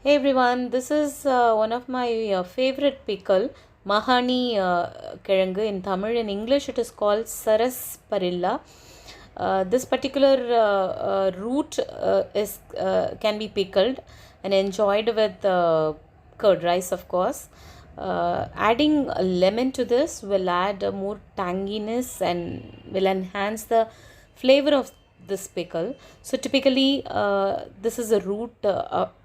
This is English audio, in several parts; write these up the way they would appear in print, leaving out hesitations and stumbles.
Hey everyone, this is one of my favorite pickle, Mahani Kizhangu in Tamil. In English, it is called Saras Parilla. This particular root is can be pickled and enjoyed with curd rice, of course. Adding a lemon to this will add more tanginess and will enhance the flavor of this pickle. So typically this is a root.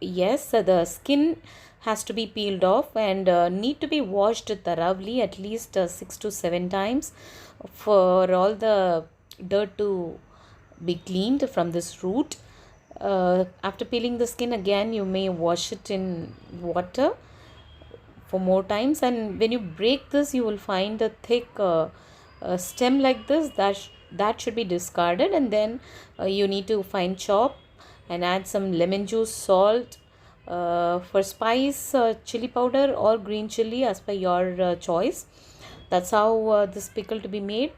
Yes, the skin has to be peeled off and need to be washed thoroughly at least 6 to 7 times for all the dirt to be cleaned from this root. After peeling the skin again, you may wash it in water for more times, and when you break this you will find a thick stem like this that should be discarded, and then you need to fine chop and add some lemon juice, salt, for spice, chili powder or green chili as per your choice. That's how this pickle to be made.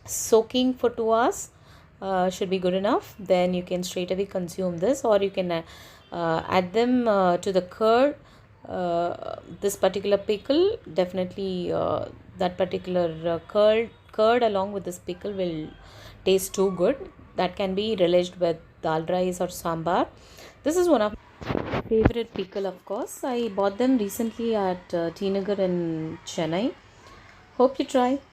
Soaking for 2 hours should be good enough. Then you can straight away consume this, or you can add them to the curd. This particular pickle definitely that particular curd along with this pickle will taste too good. That can be relished with dal rice or sambar. This is one of my favorite pickle, of course. I bought them recently at T Nagar in Chennai. Hope you try.